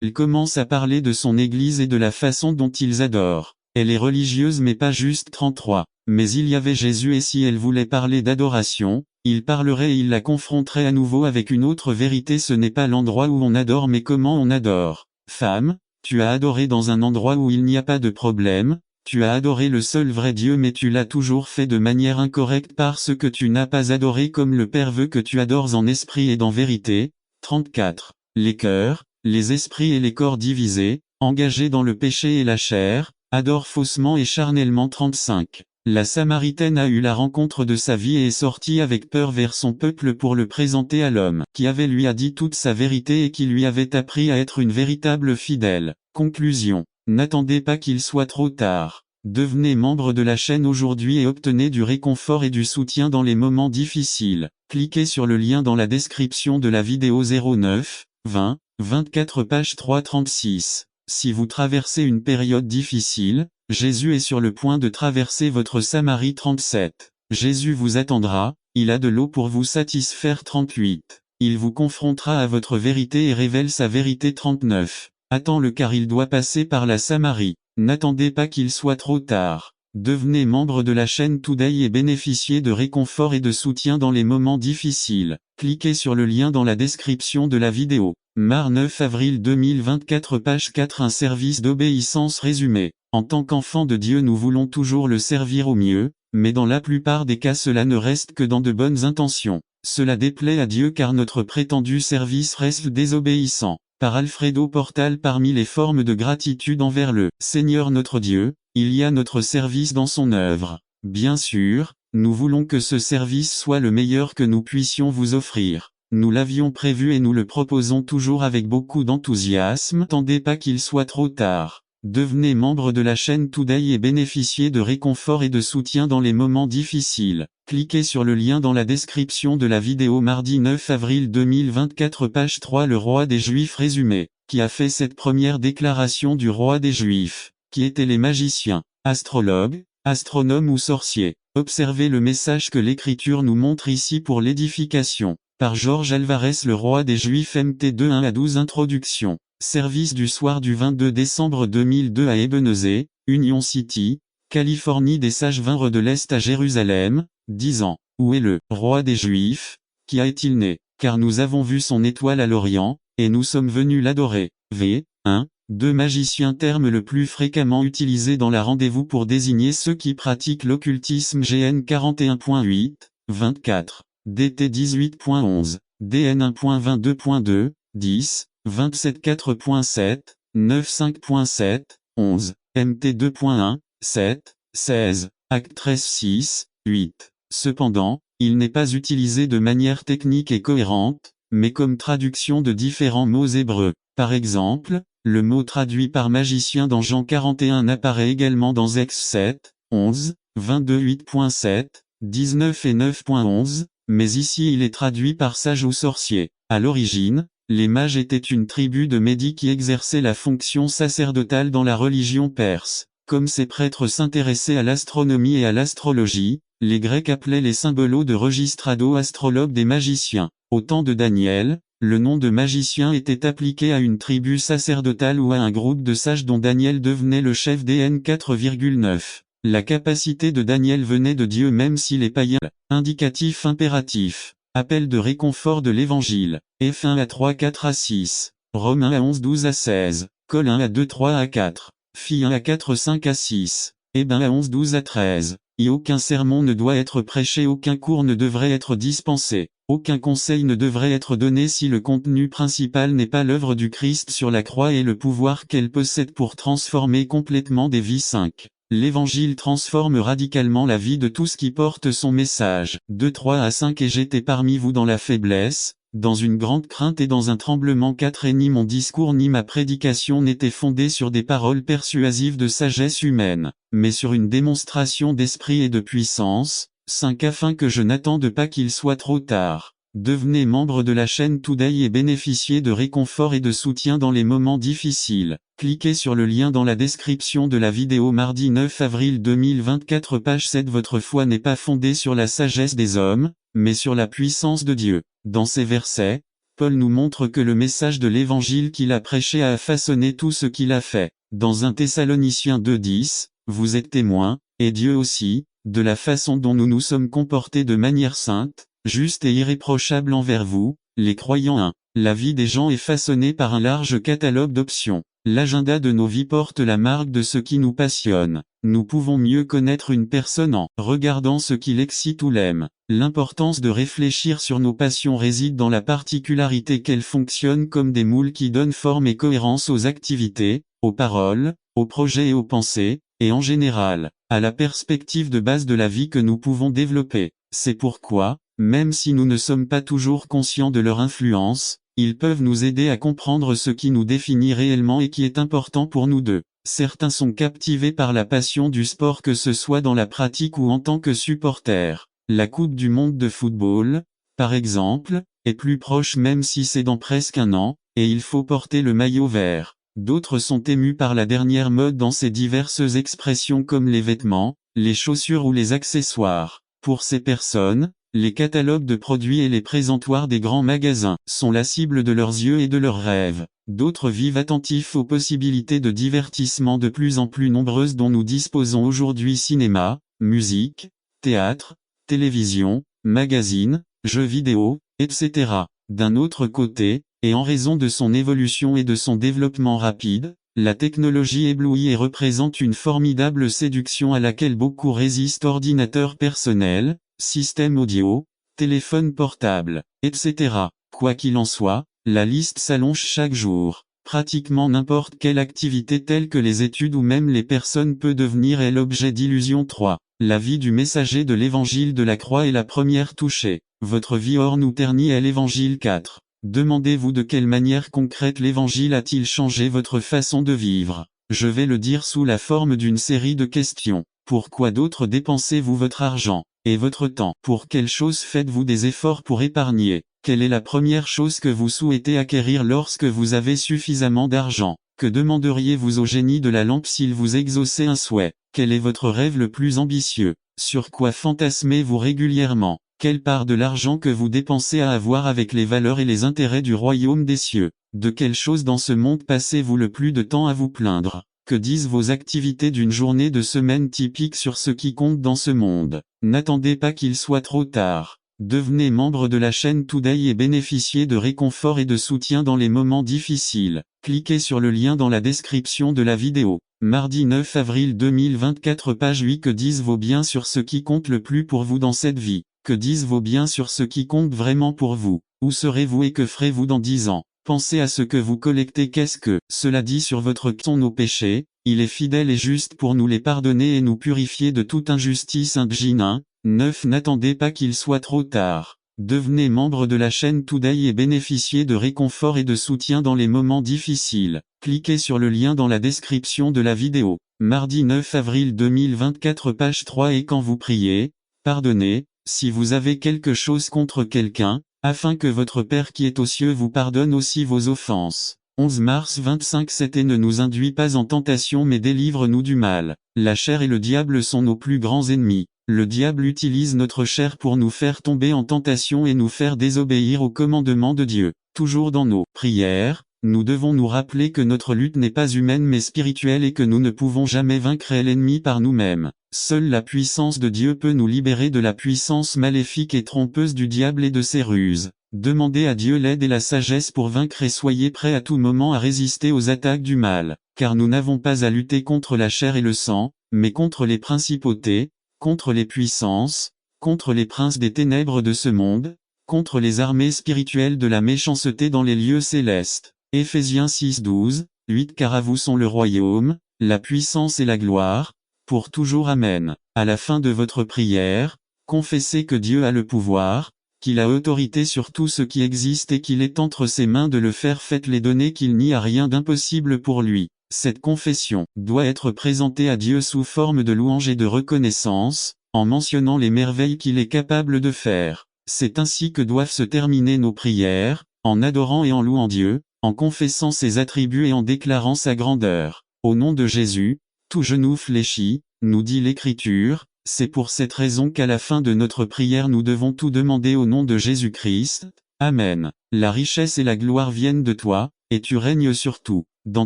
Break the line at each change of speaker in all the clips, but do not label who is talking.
Elle commence à parler de son église et de la façon dont ils adorent. Elle est religieuse mais pas juste 33. Mais il y avait Jésus et si elle voulait parler d'adoration, il parlerait et il la confronterait à nouveau avec une autre vérité. Ce n'est pas l'endroit où on adore mais comment on adore. Femme, tu as adoré dans un endroit où il n'y a pas de problème, tu as adoré le seul vrai Dieu mais tu l'as toujours fait de manière incorrecte parce que tu n'as pas adoré comme le Père veut que tu adores en esprit et dans vérité. 34. Les cœurs, les esprits et les corps divisés, engagés dans le péché et la chair, adorent faussement et charnellement. 35. La Samaritaine a eu la rencontre de sa vie et est sortie avec peur vers son peuple pour le présenter à l'homme, qui lui a dit toute sa vérité et qui lui avait appris à être une véritable fidèle. Conclusion. N'attendez pas qu'il soit trop tard. Devenez membre de la chaîne aujourd'hui et obtenez du réconfort et du soutien dans les moments difficiles. Cliquez sur le lien dans la description de la vidéo 09, 20, 24 page 336. Si vous traversez une période difficile, Jésus est sur le point de traverser votre Samarie. 37. Jésus vous attendra, il a de l'eau pour vous satisfaire. 38. Il vous confrontera à votre vérité et révèle sa vérité. 39. Attends-le car il doit passer par la Samarie. N'attendez pas qu'il soit trop tard. Devenez membre de la chaîne Today et bénéficiez de réconfort et de soutien dans les moments difficiles. Cliquez sur le lien dans la description de la vidéo. Mar 9 avril 2024 page 4. Un service d'obéissance résumé. En tant qu'enfant de Dieu nous voulons toujours le servir au mieux, mais dans la plupart des cas cela ne reste que dans de bonnes intentions. Cela déplaît à Dieu car notre prétendu service reste désobéissant. Par Alfredo Portal. Parmi les formes de gratitude envers le Seigneur notre Dieu, il y a notre service dans son œuvre. Bien sûr, nous voulons que ce service soit le meilleur que nous puissions vous offrir. Nous l'avions prévu et nous le proposons toujours avec beaucoup d'enthousiasme. N'attendez pas qu'il soit trop tard. Devenez membre de la chaîne Today et bénéficiez de réconfort et de soutien dans les moments difficiles. Cliquez sur le lien dans la description de la vidéo. Mardi 9 avril 2024 page 3. Le roi des Juifs résumé. Qui a fait cette première déclaration du roi des Juifs? Qui étaient les magiciens, astrologues, astronomes ou sorciers? Observez le message que l'écriture nous montre ici pour l'édification. Par Georges Alvarez. Le roi des Juifs. MT 2 1 à 12. Introduction. Service du soir du 22 décembre 2002 à Ebenezer, Union City, Californie. Des sages vinrent de l'Est à Jérusalem, disant, où est le roi des Juifs? Qui est-il né? Car nous avons vu son étoile à l'Orient, et nous sommes venus l'adorer. V. 1. 2 magiciens. Terme le plus fréquemment utilisé dans la rendez-vous pour désigner ceux qui pratiquent l'occultisme. GN 41.8, 24, DT 18.11, DN 1.22.2, 10, 27 4.7, 9 5.7, 11, MT 2.1, 7, 16, Acte 13 6, 8. Cependant, il n'est pas utilisé de manière technique et cohérente, mais comme traduction de différents mots hébreux. Par exemple, le mot traduit par magicien dans Jean 41 apparaît également dans Ex 7, 11, 22 8.7, 19 et 9.11, mais ici il est traduit par sage ou sorcier. À l'origine, les mages étaient une tribu de Médis qui exerçait la fonction sacerdotale dans la religion perse. Comme ces prêtres s'intéressaient à l'astronomie et à l'astrologie, les Grecs appelaient les symbolos de registrado astrologues des magiciens. Au temps de Daniel, le nom de magicien était appliqué à une tribu sacerdotale ou à un groupe de sages dont Daniel devenait le chef. DN 4,9. La capacité de Daniel venait de Dieu même si les païens. Indicatif impératif. Appel de réconfort de l'Évangile. F1 à 3 4 à 6. Romains à 11 12 à 16. Col 1 à 2 3 à 4. Fi 1 à 4 5 à 6. Hébin à 11 12 à 13. Et aucun sermon ne doit être prêché, aucun cours ne devrait être dispensé, aucun conseil ne devrait être donné si le contenu principal n'est pas l'œuvre du Christ sur la croix et le pouvoir qu'elle possède pour transformer complètement des vies. 5. L'Évangile transforme radicalement la vie de tous qui portent son message. 2 3 à 5. Et j'étais parmi vous dans la faiblesse, dans une grande crainte et dans un tremblement. 4. Et ni mon discours ni ma prédication n'étaient fondés sur des paroles persuasives de sagesse humaine, mais sur une démonstration d'esprit et de puissance. 5. Afin que je n'attende pas qu'il soit trop tard. Devenez membre de la chaîne Today et bénéficiez de réconfort et de soutien dans les moments difficiles. Cliquez sur le lien dans la description de la vidéo. Mardi 9 avril 2024 page 7. Votre foi n'est pas fondée sur la sagesse des hommes, mais sur la puissance de Dieu. Dans ces versets, Paul nous montre que le message de l'évangile qu'il a prêché a façonné tout ce qu'il a fait. Dans 1 Thessaloniciens 2:10, vous êtes témoins, et Dieu aussi, de la façon dont nous nous sommes comportés de manière sainte, juste et irréprochable envers vous, les croyants. 1. La vie des gens est façonnée par un large catalogue d'options. L'agenda de nos vies porte la marque de ce qui nous passionne. Nous pouvons mieux connaître une personne en regardant ce qui l'excite ou l'aime. L'importance de réfléchir sur nos passions réside dans la particularité qu'elles fonctionnent comme des moules qui donnent forme et cohérence aux activités, aux paroles, aux projets et aux pensées, et en général, à la perspective de base de la vie que nous pouvons développer. C'est pourquoi, même si nous ne sommes pas toujours conscients de leur influence, ils peuvent nous aider à comprendre ce qui nous définit réellement et qui est important pour nous deux. Certains sont captivés par la passion du sport, que ce soit dans la pratique ou en tant que supporters. La Coupe du monde de football, par exemple, est plus proche même si c'est dans presque un an, et il faut porter le maillot vert. D'autres sont émus par la dernière mode dans ses diverses expressions comme les vêtements, les chaussures ou les accessoires. Pour ces personnes, les catalogues de produits et les présentoirs des grands magasins sont la cible de leurs yeux et de leurs rêves. D'autres vivent attentifs aux possibilités de divertissement de plus en plus nombreuses dont nous disposons aujourd'hui: cinéma, musique, théâtre, télévision, magazines, jeux vidéo, etc. D'un autre côté, et en raison de son évolution et de son développement rapide, la technologie éblouit et représente une formidable séduction à laquelle beaucoup résistent: ordinateurs personnels, système audio, téléphone portable, etc. Quoi qu'il en soit, la liste s'allonge chaque jour. Pratiquement n'importe quelle activité telle que les études ou même les personnes peut devenir l'objet d'illusions. 3. La vie du messager de l'évangile de la croix est la première touchée. Votre vie orne ou ternit est l'évangile. 4. Demandez-vous de quelle manière concrète l'évangile a-t-il changé votre façon de vivre. Je vais le dire sous la forme d'une série de questions. Pourquoi d'autres dépensez-vous votre argent et votre temps? Pour quelle chose faites-vous des efforts pour épargner? Quelle est la première chose que vous souhaitez acquérir lorsque vous avez suffisamment d'argent? Que demanderiez-vous au génie de la lampe s'il vous exauçait un souhait? Quel est votre rêve le plus ambitieux? Sur quoi fantasmez-vous régulièrement? Quelle part de l'argent que vous dépensez a à voir avec les valeurs et les intérêts du royaume des cieux? De quelle chose dans ce monde passez-vous le plus de temps à vous plaindre? Que disent vos activités d'une journée de semaine typique sur ce qui compte dans ce monde? N'attendez pas qu'il soit trop tard. Devenez membre de la chaîne Today et bénéficiez de réconfort et de soutien dans les moments difficiles. Cliquez sur le lien dans la description de la vidéo. Mardi 9 avril 2024, page 8. Que disent vos biens sur ce qui compte le plus pour vous dans cette vie? Que disent vos biens sur ce qui compte vraiment pour vous? Où serez-vous et que ferez-vous dans 10 ans? Pensez à ce que vous collectez. Qu'est-ce que cela dit sur votre sont nos péchés? Il est fidèle et juste pour nous les pardonner et nous purifier de toute injustice. 1 Jean 9. N'attendez pas qu'il soit trop tard. Devenez membre de la chaîne Today et bénéficiez de réconfort et de soutien dans les moments difficiles. Cliquez sur le lien dans la description de la vidéo. Mardi 9 avril 2024, page 3. Et quand vous priez, pardonnez, si vous avez quelque chose contre quelqu'un, afin que votre Père qui est aux cieux vous pardonne aussi vos offenses. 11 mars 25. 7. Et ne nous induis pas en tentation mais délivre-nous du mal. La chair et le diable sont nos plus grands ennemis. Le diable utilise notre chair pour nous faire tomber en tentation et nous faire désobéir aux commandements de Dieu. Toujours dans nos prières, nous devons nous rappeler que notre lutte n'est pas humaine mais spirituelle et que nous ne pouvons jamais vaincre l'ennemi par nous-mêmes. Seule la puissance de Dieu peut nous libérer de la puissance maléfique et trompeuse du diable et de ses ruses. Demandez à Dieu l'aide et la sagesse pour vaincre et soyez prêts à tout moment à résister aux attaques du mal. Car nous n'avons pas à lutter contre la chair et le sang, mais contre les principautés, contre les puissances, contre les princes des ténèbres de ce monde, contre les armées spirituelles de la méchanceté dans les lieux célestes. Éphésiens 6, 12, 8. Car à vous sont le royaume, la puissance et la gloire, pour toujours. Amen. À la fin de votre prière, confessez que Dieu a le pouvoir, qu'il a autorité sur tout ce qui existe et qu'il est entre ses mains de le faire. Faites-les donner qu'il n'y a rien d'impossible pour lui. Cette confession doit être présentée à Dieu sous forme de louange et de reconnaissance, en mentionnant les merveilles qu'il est capable de faire. C'est ainsi que doivent se terminer nos prières, en adorant et en louant Dieu, en confessant ses attributs et en déclarant sa grandeur. Au nom de Jésus, tout genou fléchit, nous dit l'Écriture. C'est pour cette raison qu'à la fin de notre prière nous devons tout demander au nom de Jésus-Christ. Amen. La richesse et la gloire viennent de toi, et tu règnes sur tout. Dans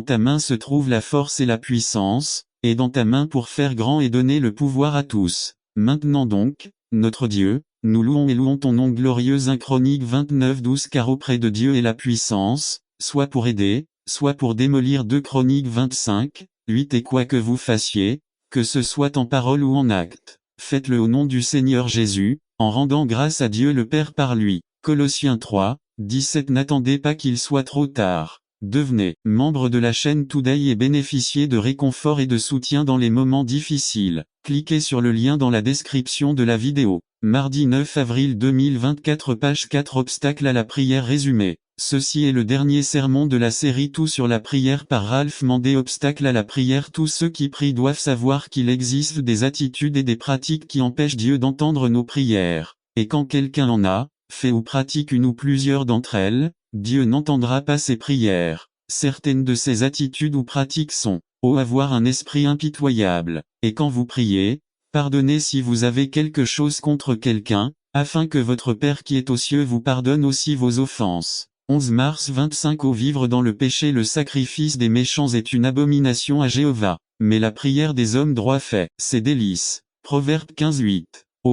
ta main se trouve la force et la puissance, et dans ta main pour faire grand et donner le pouvoir à tous. Maintenant donc, notre Dieu, nous louons et louons ton nom glorieux. 1 Chroniques 29:12 Car auprès de Dieu est la puissance, soit pour aider, soit pour démolir. 2 Chroniques 25:8 Et quoi que vous fassiez, que ce soit en parole ou en acte, faites-le au nom du Seigneur Jésus, en rendant grâce à Dieu le Père par lui. Colossiens 3:17 N'attendez pas qu'il soit trop tard. Devenez membre de la chaîne Today et bénéficiez de réconfort et de soutien dans les moments difficiles. Cliquez sur le lien dans la description de la vidéo. Mardi 9 avril 2024 Page 4 Obstacle à la prière résumé. Ceci est le dernier sermon de la série Tout sur la prière par Ralph Mandé. Obstacle à la prière. Tous ceux qui prient doivent savoir qu'il existe des attitudes et des pratiques qui empêchent Dieu d'entendre nos prières. Et quand quelqu'un en a fait ou pratique une ou plusieurs d'entre elles, Dieu n'entendra pas ses prières. Certaines de ces attitudes ou pratiques sont avoir un esprit impitoyable. Et quand vous priez, pardonnez si vous avez quelque chose contre quelqu'un, afin que votre Père qui est aux cieux vous pardonne aussi vos offenses. 11 mars 25 Au vivre dans le péché, le sacrifice des méchants est une abomination à Jéhovah. Mais la prière des hommes droits fait ses délices. Proverbe 15:8.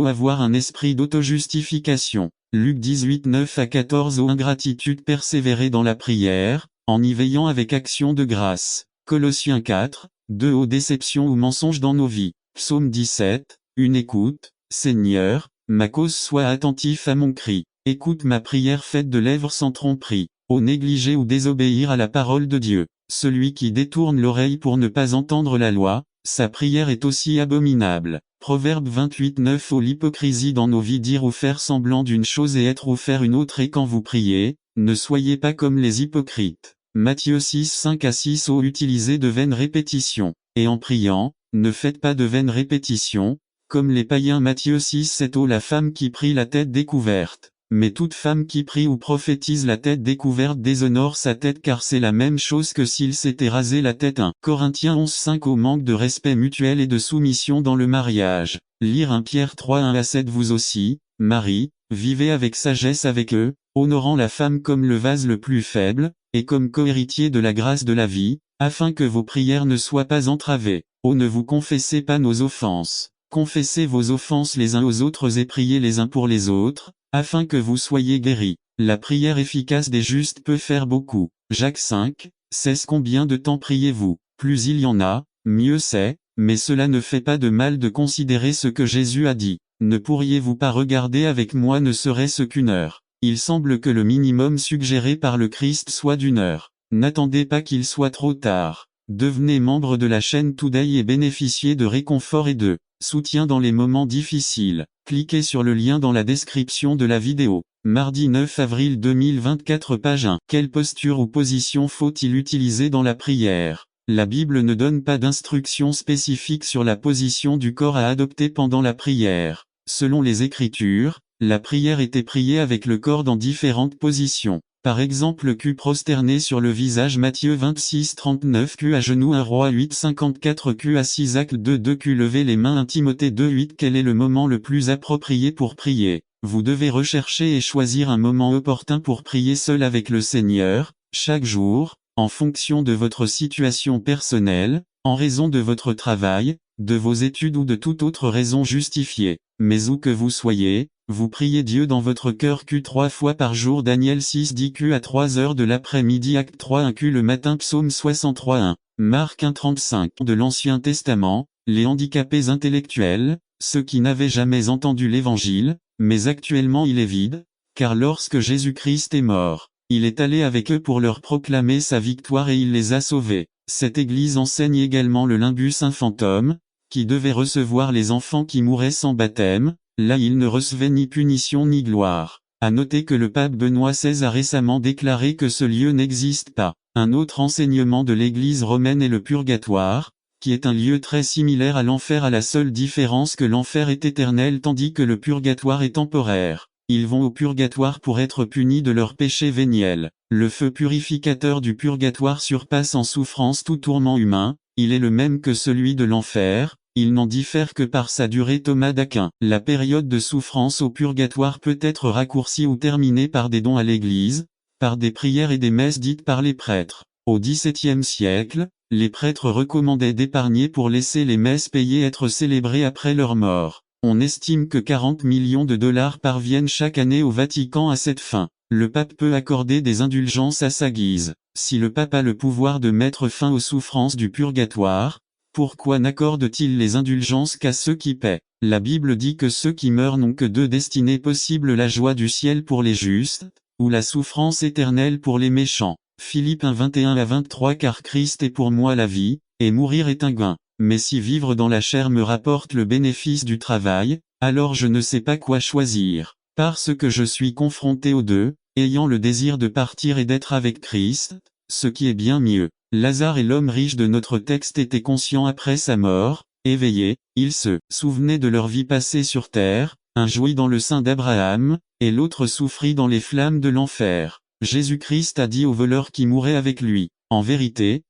Avoir un esprit d'autojustification. Luc 18:9-14 Ingratitude. Persévérer dans la prière, en y veillant avec action de grâce. Colossiens 4:2 Déception ou mensonge dans nos vies. Psaume 17, une écoute, Seigneur, ma cause soit attentif à mon cri. Écoute ma prière faite de lèvres sans tromperie. Négliger ou désobéir à la parole de Dieu. Celui qui détourne l'oreille pour ne pas entendre la loi, sa prière est aussi abominable. Proverbe 28:9 L'hypocrisie dans nos vies. Dire ou faire semblant d'une chose et être ou faire une autre. Et quand vous priez, ne soyez pas comme les hypocrites. Matthieu 6:5-6 Utilisez de vaines répétitions. Et en priant, ne faites pas de vaines répétitions, comme les païens. Matthieu 6:7 La femme qui prie la tête découverte. Mais toute femme qui prie ou prophétise la tête découverte déshonore sa tête, car c'est la même chose que s'il s'était rasé la tête. 1 Corinthiens 11:5 Au manque de respect mutuel et de soumission dans le mariage. Lire 1 Pierre 3:1-7 Vous aussi, Marie, vivez avec sagesse avec eux, honorant la femme comme le vase le plus faible, et comme cohéritier de la grâce de la vie, afin que vos prières ne soient pas entravées. Ne vous confessez pas nos offenses. Confessez vos offenses les uns aux autres et priez les uns pour les autres, afin que vous soyez guéris. La prière efficace des justes peut faire beaucoup. Jacques 5:16 Combien de temps priez-vous? Plus il y en a, mieux c'est, mais cela ne fait pas de mal de considérer ce que Jésus a dit. Ne pourriez-vous pas regarder avec moi ne serait-ce qu'une heure? Il semble que le minimum suggéré par le Christ soit d'une heure. N'attendez pas qu'il soit trop tard. Devenez membre de la chaîne Today et bénéficiez de réconfort et de soutien dans les moments difficiles. Cliquez sur le lien dans la description de la vidéo. Mardi 9 avril 2024 Page 1 Quelle posture ou position faut-il utiliser dans la prière? La Bible ne donne pas d'instructions spécifiques sur la position du corps à adopter pendant la prière. Selon les Écritures, la prière était priée avec le corps dans différentes positions. Par exemple le cul prosterné sur le visage Matthieu 26:39 cul à genoux 1 Roi 8:54 cul assis Acte 2 cul lever les mains 1 Timothée 2:8 Quel est le moment le plus approprié pour prier? Vous devez rechercher et choisir un moment opportun pour prier seul avec le Seigneur, chaque jour, en fonction de votre situation personnelle, en raison de votre travail, de vos études ou de toute autre raison justifiée. Mais où que vous soyez, vous priez Dieu dans votre cœur Q 3 fois par jour Daniel 6:10 Q à 3 heures de l'après-midi Acte 3:1 Q le matin Psaume 63:1 Marc 1:35 De l'Ancien Testament, les handicapés intellectuels, ceux qui n'avaient jamais entendu l'Évangile, mais actuellement il est vide, car lorsque Jésus-Christ est mort, il est allé avec eux pour leur proclamer sa victoire et il les a sauvés. Cette église enseigne également le limbus infantum, qui devait recevoir les enfants qui mouraient sans baptême. Là ils ne recevaient ni punition ni gloire. À noter que le pape Benoît XVI a récemment déclaré que ce lieu n'existe pas. Un autre enseignement de l'église romaine est le purgatoire, qui est un lieu très similaire à l'enfer à la seule différence que l'enfer est éternel tandis que le purgatoire est temporaire. Ils vont au purgatoire pour être punis de leurs péchés véniels. Le feu purificateur du purgatoire surpasse en souffrance tout tourment humain, il est le même que celui de l'enfer, il n'en diffère que par sa durée. Thomas d'Aquin. La période de souffrance au purgatoire peut être raccourcie ou terminée par des dons à l'Église, par des prières et des messes dites par les prêtres. Au XVIIe siècle, les prêtres recommandaient d'épargner pour laisser les messes payées être célébrées après leur mort. On estime que 40 millions de dollars parviennent chaque année au Vatican à cette fin. Le pape peut accorder des indulgences à sa guise. Si le pape a le pouvoir de mettre fin aux souffrances du purgatoire, pourquoi n'accorde-t-il les indulgences qu'à ceux qui paient? La Bible dit que ceux qui meurent n'ont que deux destinées possibles: la joie du ciel pour les justes, ou la souffrance éternelle pour les méchants. Philippe 1, 21 à 23. Car Christ est pour moi la vie, et mourir est un gain. Mais si vivre dans la chair me rapporte le bénéfice du travail, alors je ne sais pas quoi choisir. Parce que je suis confronté aux deux, ayant le désir de partir et d'être avec Christ, ce qui est bien mieux. Lazare et l'homme riche de notre texte étaient conscients après sa mort, éveillés, ils se souvenaient de leur vie passée sur terre, un jouit dans le sein d'Abraham, et l'autre souffrit dans les flammes de l'enfer. Jésus-Christ a dit au voleur qui mourait avec lui: en vérité,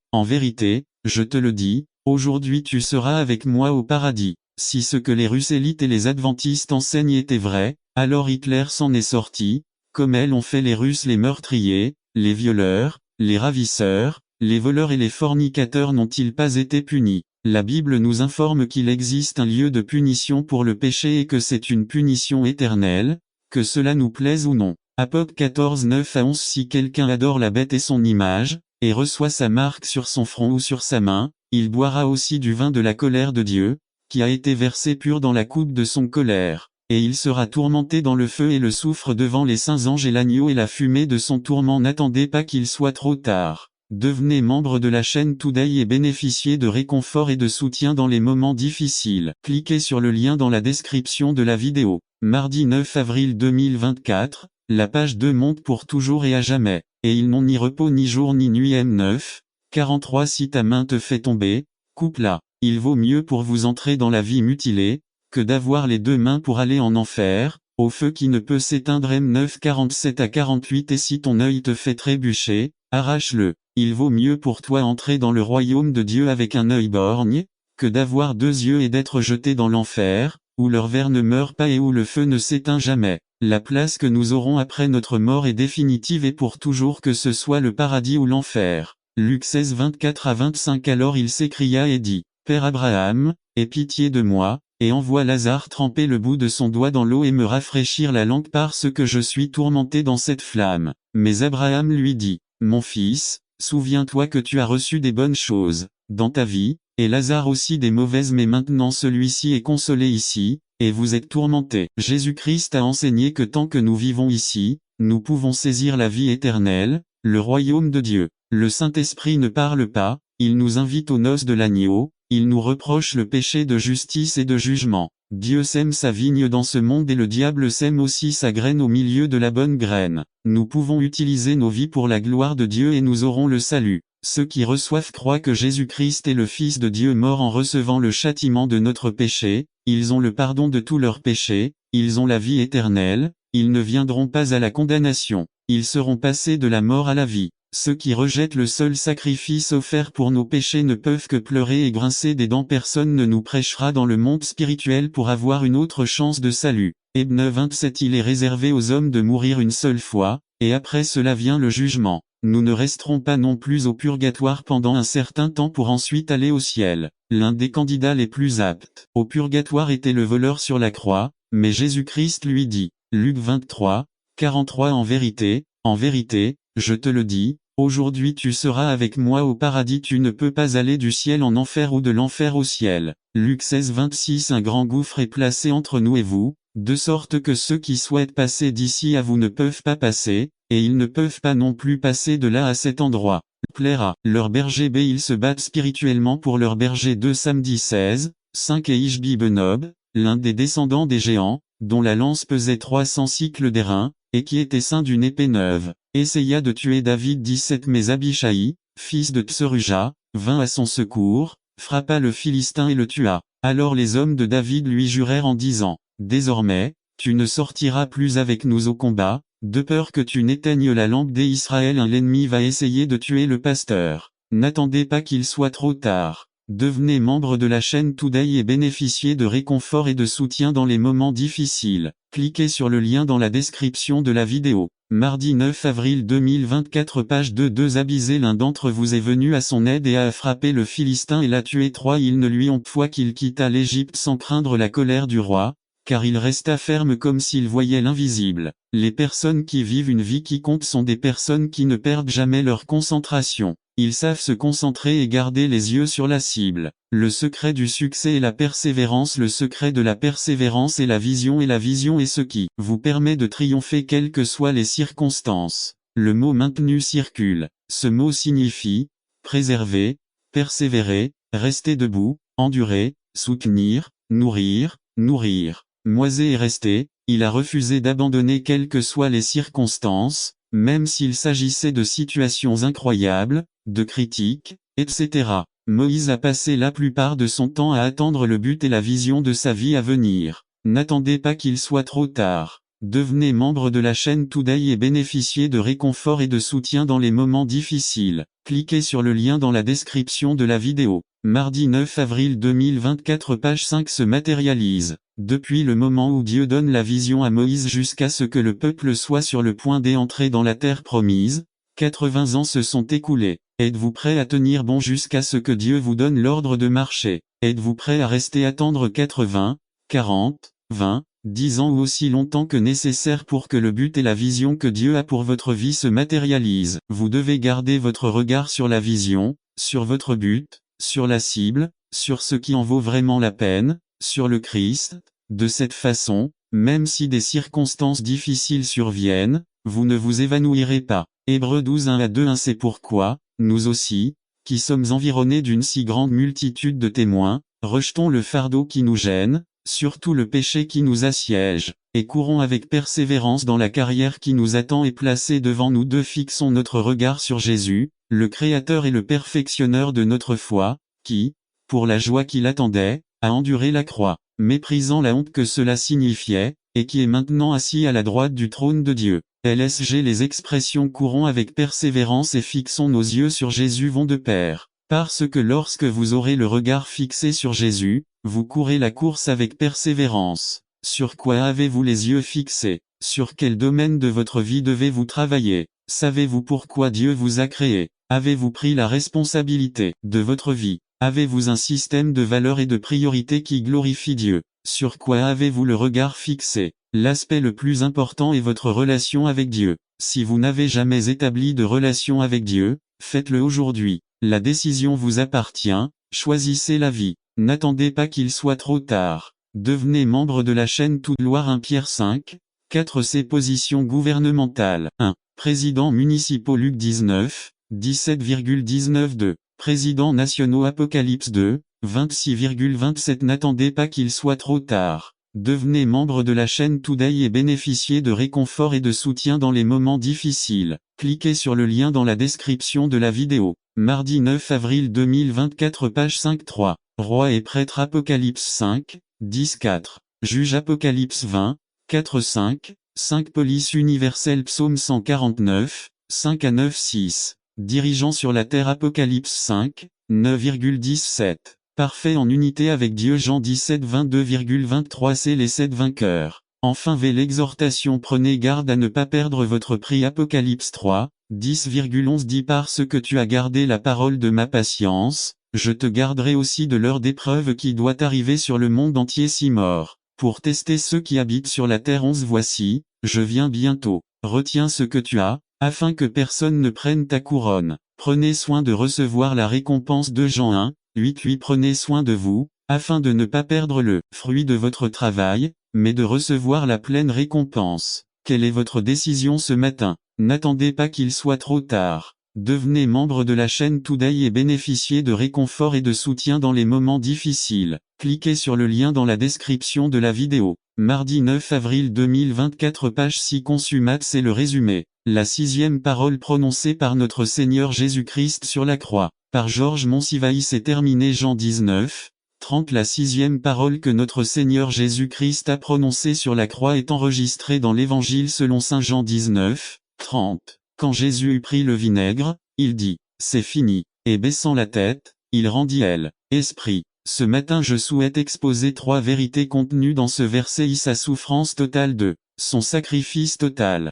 je te le dis, aujourd'hui tu seras avec moi au paradis. Si ce que les russellites et les adventistes enseignent était vrai, alors Hitler s'en est sorti, comme elles ont fait les Russes. Les meurtriers, les violeurs, les ravisseurs, les voleurs et les fornicateurs n'ont-ils pas été punis? La Bible nous informe qu'il existe un lieu de punition pour le péché et que c'est une punition éternelle, que cela nous plaise ou non. Apoc 14, 9 à 11. Si quelqu'un adore la bête et son image, et reçoit sa marque sur son front ou sur sa main, il boira aussi du vin de la colère de Dieu, qui a été versé pur dans la coupe de son colère. Et il sera tourmenté dans le feu et le soufre devant les saints anges et l'agneau et la fumée de son tourment. N'attendez pas qu'il soit trop tard. Devenez membre de la chaîne Today et bénéficiez de réconfort et de soutien dans les moments difficiles. Cliquez sur le lien dans la description de la vidéo. Mardi 9 avril 2024, la page 2 monte pour toujours et à jamais. Et ils n'ont ni repos ni jour ni nuit. M9, 43. Si ta main te fait tomber, coupe-la. Il vaut mieux pour vous entrer dans la vie mutilée, que d'avoir les deux mains pour aller en enfer, au feu qui ne peut s'éteindre. M9, 47 à 48. Et si ton œil te fait trébucher, arrache-le. Il vaut mieux pour toi entrer dans le royaume de Dieu avec un œil borgne, que d'avoir deux yeux et d'être jeté dans l'enfer, où leur ver ne meurt pas et où le feu ne s'éteint jamais. La place que nous aurons après notre mort est définitive et pour toujours, que ce soit le paradis ou l'enfer. Luc 16, 24 à 25. Alors il s'écria et dit: Père Abraham, aie pitié de moi, et envoie Lazare tremper le bout de son doigt dans l'eau et me rafraîchir la langue, parce que je suis tourmenté dans cette flamme. Mais Abraham lui dit: Mon fils, souviens-toi que tu as reçu des bonnes choses dans ta vie, et Lazare aussi des mauvaises, mais maintenant celui-ci est consolé ici, et vous êtes tourmenté. Jésus-Christ a enseigné que tant que nous vivons ici, nous pouvons saisir la vie éternelle, le royaume de Dieu. Le Saint-Esprit ne parle pas, il nous invite aux noces de l'agneau, il nous reproche le péché de justice et de jugement. Dieu sème sa vigne dans ce monde et le diable sème aussi sa graine au milieu de la bonne graine. Nous pouvons utiliser nos vies pour la gloire de Dieu et nous aurons le salut. Ceux qui reçoivent croient que Jésus-Christ est le Fils de Dieu mort en recevant le châtiment de notre péché, ils ont le pardon de tous leurs péchés, ils ont la vie éternelle, ils ne viendront pas à la condamnation, ils seront passés de la mort à la vie. Ceux qui rejettent le seul sacrifice offert pour nos péchés ne peuvent que pleurer et grincer des dents. Personne ne nous prêchera dans le monde spirituel pour avoir une autre chance de salut. Hébreux 27. Il est réservé aux hommes de mourir une seule fois, et après cela vient le jugement. Nous ne resterons pas non plus au purgatoire pendant un certain temps pour ensuite aller au ciel. L'un des candidats les plus aptes au purgatoire était le voleur sur la croix, mais Jésus-Christ lui dit, Luc 23, 43. En vérité, je te le dis, aujourd'hui tu seras avec moi au paradis. Tu ne peux pas aller du ciel en enfer ou de l'enfer au ciel. Luc 16, 26. Un grand gouffre est placé entre nous et vous, de sorte que ceux qui souhaitent passer d'ici à vous ne peuvent pas passer, et ils ne peuvent pas non plus passer de là à cet endroit. Plaira. Leur berger B. Ils se battent spirituellement pour leur berger. 2 Samedi 16, 5. Et Ishbi Benob, l'un des descendants des géants, dont la lance pesait 300 cycles d'airain, et qui était ceint d'une épée neuve, essaya de tuer David. 17. Mais Abishai, fils de Tseruja, vint à son secours, frappa le Philistin et le tua. Alors les hommes de David lui jurèrent en disant, Désormais, tu ne sortiras plus avec nous au combat, de peur que tu n'éteignes la lampe d'Israël. L'ennemi va essayer de tuer le pasteur. N'attendez pas qu'il soit trop tard. Devenez membre de la chaîne Today et bénéficiez de réconfort et de soutien dans les moments difficiles. Cliquez sur le lien dans la description de la vidéo. Mardi 9 avril 2024 page 2 Abisé l'un d'entre vous est venu à son aide et a frappé le Philistin et l'a tué. 3 Ils ne lui ont point qu'il quitta l'Égypte sans craindre la colère du roi, car il resta ferme comme s'il voyait l'invisible. Les personnes qui vivent une vie qui compte sont des personnes qui ne perdent jamais leur concentration. Ils savent se concentrer et garder les yeux sur la cible. Le secret du succès est la persévérance. Le secret de la persévérance est la vision et la vision est ce qui vous permet de triompher quelles que soient les circonstances. Le mot maintenu circule. Ce mot signifie préserver, persévérer, rester debout, endurer, soutenir, nourrir, nourrir. Moisé est resté, il a refusé d'abandonner quelles que soient les circonstances, même s'il s'agissait de situations incroyables, de critiques, etc. Moïse a passé la plupart de son temps à attendre le but et la vision de sa vie à venir. N'attendez pas qu'il soit trop tard. Devenez membre de la chaîne Today et bénéficiez de réconfort et de soutien dans les moments difficiles. Cliquez sur le lien dans la description de la vidéo. Mardi 9 avril 2024 page 5 se matérialise. Depuis le moment où Dieu donne la vision à Moïse jusqu'à ce que le peuple soit sur le point d'entrer dans la terre promise, 80 ans se sont écoulés. Êtes-vous prêt à tenir bon jusqu'à ce que Dieu vous donne l'ordre de marcher? Êtes-vous prêt à rester attendre 80, 40, 20, 10 ans ou aussi longtemps que nécessaire pour que le but et la vision que Dieu a pour votre vie se matérialisent? Vous devez garder votre regard sur la vision, sur votre but, sur la cible, sur ce qui en vaut vraiment la peine, sur le Christ. De cette façon, même si des circonstances difficiles surviennent, vous ne vous évanouirez pas. Hébreux 12 1-2 C'est pourquoi, nous aussi, qui sommes environnés d'une si grande multitude de témoins, rejetons le fardeau qui nous gêne, surtout le péché qui nous assiège, et courons avec persévérance dans la carrière qui nous attend et placée devant nous. Fixons notre regard sur Jésus, le Créateur et le Perfectionneur de notre foi, qui, pour la joie qui l'attendait, a enduré la croix, méprisant la honte que cela signifiait, et qui est maintenant assis à la droite du trône de Dieu. LSG Les expressions courons avec persévérance et fixons nos yeux sur Jésus vont de pair. Parce que lorsque vous aurez le regard fixé sur Jésus, vous courez la course avec persévérance. Sur quoi avez-vous les yeux fixés? Sur quel domaine de votre vie devez-vous travailler? Savez-vous pourquoi Dieu vous a créé? Avez-vous pris la responsabilité de votre vie? Avez-vous un système de valeurs et de priorités qui glorifie Dieu? Sur quoi avez-vous le regard fixé? L'aspect le plus important est votre relation avec Dieu. Si vous n'avez jamais établi de relation avec Dieu, faites-le aujourd'hui. La décision vous appartient, choisissez la vie. N'attendez pas qu'il soit trop tard. Devenez membre de la chaîne Toute Loire 1 Pierre 5, 4 Ces positions gouvernementales. 1. Présidents municipaux Luc 19, 17,19 2. Présidents nationaux Apocalypse 2, 26,27 N'attendez pas qu'il soit trop tard. Devenez membre de la chaîne Today et bénéficiez de réconfort et de soutien dans les moments difficiles. Cliquez sur le lien dans la description de la vidéo. Mardi 9 avril 2024 page 5-3. Roi et prêtre Apocalypse 5, 10-4. Juge Apocalypse 20, 4-5. 5 Police universelle Psaume 149, 5-9-6. Dirigeant sur la terre Apocalypse 5, 9,17. Parfait en unité avec Dieu Jean 17 22,23 C'est les 7 vainqueurs. Enfin l'exhortation prenez garde à ne pas perdre votre prix Apocalypse 3, 10,11 Dis parce que tu as gardé la parole de ma patience, je te garderai aussi de l'heure d'épreuve qui doit arriver sur le monde entier si mort. Pour tester ceux qui habitent sur la terre 11 Voici, je viens bientôt. Retiens ce que tu as, afin que personne ne prenne ta couronne. Prenez soin de recevoir la récompense de Jean 1, 8 Prenez soin de vous, afin de ne pas perdre le fruit de votre travail, mais de recevoir la pleine récompense. Quelle est votre décision ce matin? N'attendez pas qu'il soit trop tard. Devenez membre de la chaîne Today et bénéficiez de réconfort et de soutien dans les moments difficiles. Cliquez sur le lien dans la description de la vidéo. Mardi 9 avril 2024 page 6 Consummate C'est le résumé. La 6e parole prononcée par notre Seigneur Jésus-Christ sur la croix. Par Georges Monsivaïs est terminé Jean 19, 30 La 6e parole que notre Seigneur Jésus-Christ a prononcée sur la croix est enregistrée dans l'Évangile selon Saint Jean 19, 30. Quand Jésus eut pris le vinaigre, il dit, c'est fini, et baissant la tête, il rendit elle, esprit. Ce matin je souhaite exposer 3 vérités contenues dans ce verset. Sa souffrance totale de son sacrifice total,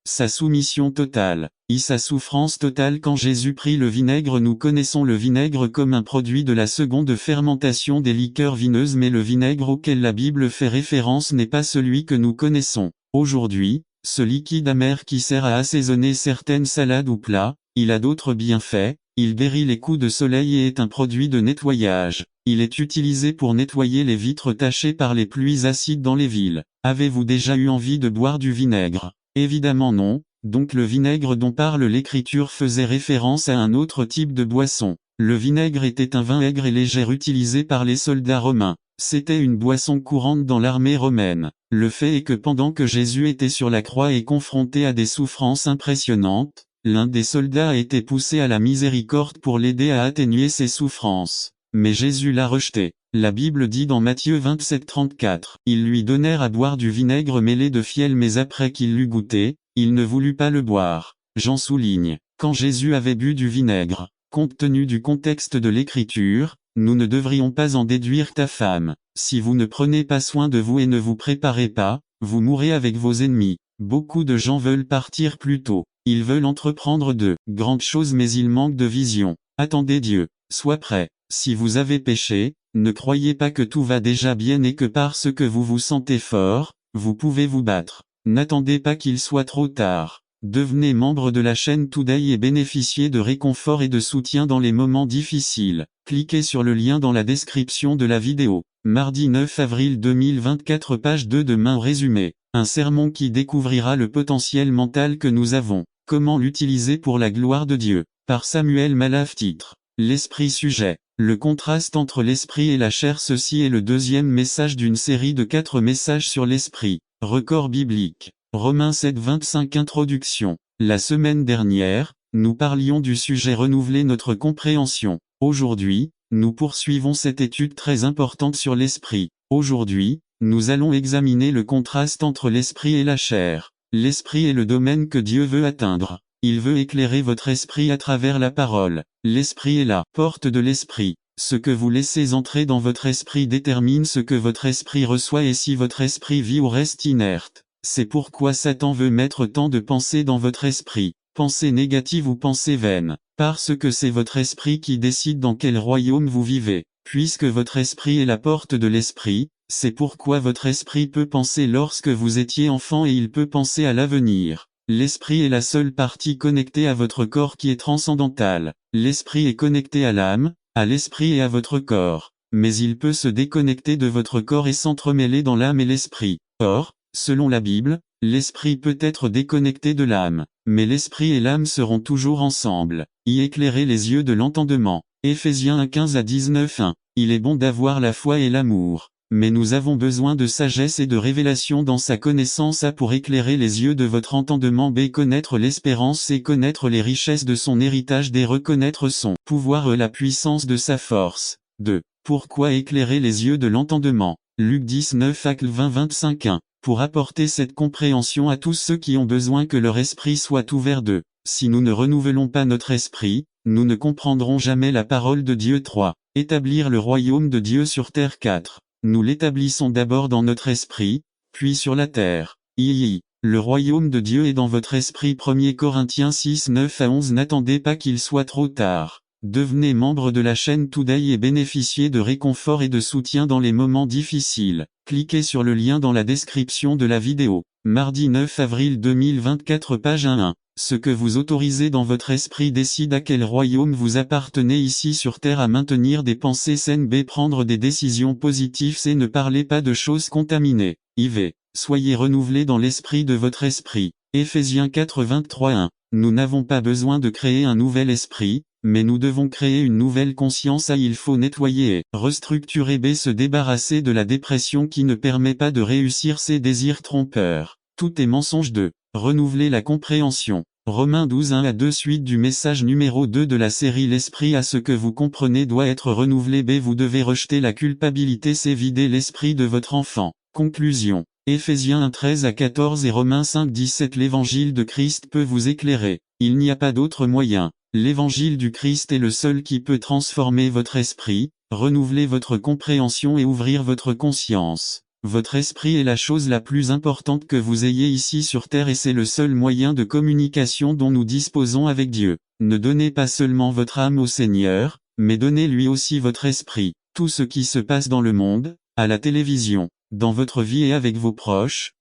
sa soumission totale, sa souffrance totale. Quand Jésus prit le vinaigre, nous connaissons le vinaigre comme un produit de la seconde fermentation des liqueurs vineuses, mais le vinaigre auquel la Bible fait référence n'est pas celui que nous connaissons aujourd'hui, ce liquide amer qui sert à assaisonner certaines salades ou plats. Il a d'autres bienfaits, il guérit les coups de soleil et est un produit de nettoyage. Il est utilisé pour nettoyer les vitres tachées par les pluies acides dans les villes. Avez-vous déjà eu envie de boire du vinaigre? Évidemment non, donc le vinaigre dont parle l'Écriture faisait référence à un autre type de boisson. Le vinaigre était un vin aigre et léger utilisé par les soldats romains. C'était une boisson courante dans l'armée romaine. Le fait est que pendant que Jésus était sur la croix et confronté à des souffrances impressionnantes, l'un des soldats a été poussé à la miséricorde pour l'aider à atténuer ses souffrances. Mais Jésus l'a rejeté. La Bible dit dans Matthieu 27:34, « Ils lui donnèrent à boire du vinaigre mêlé de fiel, mais après qu'il l'eut goûté, il ne voulut pas le boire. » Jean souligne, quand Jésus avait bu du vinaigre, compte tenu du contexte de l'Écriture, nous ne devrions pas en déduire ta femme. Si vous ne prenez pas soin de vous et ne vous préparez pas, vous mourrez avec vos ennemis. Beaucoup de gens veulent partir plus tôt. Ils veulent entreprendre de grandes choses, mais ils manquent de vision. Attendez Dieu. Sois prêt. Si vous avez péché, ne croyez pas que tout va déjà bien et que parce que vous vous sentez fort, vous pouvez vous battre. N'attendez pas qu'il soit trop tard. Devenez membre de la chaîne Today et bénéficiez de réconfort et de soutien dans les moments difficiles. Cliquez sur le lien dans la description de la vidéo. Mardi 9 avril 2024, page 2 de main résumé. Un sermon qui découvrira le potentiel mental que nous avons. Comment l'utiliser pour la gloire de Dieu. Par Samuel Malaf. Titre. L'esprit. Sujet. Le contraste entre l'esprit et la chair. Ceci est le deuxième message d'une série de 4 messages sur l'esprit. Record biblique. Romains 7:25. Introduction. La semaine dernière, nous parlions du sujet renouveler notre compréhension. Aujourd'hui, nous poursuivons cette étude très importante sur l'esprit. Aujourd'hui, nous allons examiner le contraste entre l'esprit et la chair. L'esprit est le domaine que Dieu veut atteindre. Il veut éclairer votre esprit à travers la parole. L'esprit est la porte de l'esprit. Ce que vous laissez entrer dans votre esprit détermine ce que votre esprit reçoit et si votre esprit vit ou reste inerte. C'est pourquoi Satan veut mettre tant de pensées dans votre esprit, pensées négatives ou pensées vaines, parce que c'est votre esprit qui décide dans quel royaume vous vivez. Puisque votre esprit est la porte de l'esprit, c'est pourquoi votre esprit peut penser lorsque vous étiez enfant et il peut penser à l'avenir. L'esprit est la seule partie connectée à votre corps qui est transcendantale. L'esprit est connecté à l'âme, à l'esprit et à votre corps. Mais il peut se déconnecter de votre corps et s'entremêler dans l'âme et l'esprit. Or, selon la Bible, l'esprit peut être déconnecté de l'âme, mais l'esprit et l'âme seront toujours ensemble. Y éclairer les yeux de l'entendement. Éphésiens 1:15-19. 1. Il est bon d'avoir la foi et l'amour. Mais nous avons besoin de sagesse et de révélation dans sa connaissance. A pour éclairer les yeux de votre entendement. B. Connaître l'espérance et connaître les richesses de son héritage. D. Reconnaître son pouvoir et la puissance de sa force. 2. Pourquoi éclairer les yeux de l'entendement? Luc 19 acte 20-25. 1. Pour apporter cette compréhension à tous ceux qui ont besoin que leur esprit soit ouvert d'eux. Si nous ne renouvelons pas notre esprit, nous ne comprendrons jamais la parole de Dieu. 3. Établir le royaume de Dieu sur terre. 4. Nous l'établissons d'abord dans notre esprit, puis sur la terre. Le royaume de Dieu est dans votre esprit. 1 Corinthiens 6:9-11. N'attendez pas qu'il soit trop tard. Devenez membre de la chaîne Today et bénéficiez de réconfort et de soutien dans les moments difficiles. Cliquez sur le lien dans la description de la vidéo. Mardi 9 avril 2024, page 1. Ce que vous autorisez dans votre esprit décide à quel royaume vous appartenez ici sur terre. À maintenir des pensées saines. B. Prendre des décisions positives. C. Ne parlez pas de choses contaminées. IV. Soyez renouvelés dans l'esprit de votre esprit. Éphésiens 4:23-1. Nous n'avons pas besoin de créer un nouvel esprit, mais nous devons créer une nouvelle conscience. A. Il faut nettoyer et restructurer. B. Se débarrasser de la dépression qui ne permet pas de réussir ses désirs trompeurs. Tout est mensonge. 2. Renouveler la compréhension. Romains 12:1-2. Suite du message numéro 2 de la série. L'esprit à ce que vous comprenez doit être renouvelé. B. Vous devez rejeter la culpabilité. C. Vider l'esprit de votre enfant. Conclusion. Éphésiens 1:13-14 et Romains 5:17. L'évangile de Christ peut vous éclairer. Il n'y a pas d'autre moyen. L'évangile du Christ est le seul qui peut transformer votre esprit, renouveler votre compréhension et ouvrir votre conscience. Votre esprit est la chose la plus importante que vous ayez ici sur terre et c'est le seul moyen de communication dont nous disposons avec Dieu. Ne donnez pas seulement votre âme au Seigneur, mais donnez-lui aussi votre esprit. Tout ce qui se passe dans le monde, à la télévision, dans votre vie et avec vos proches,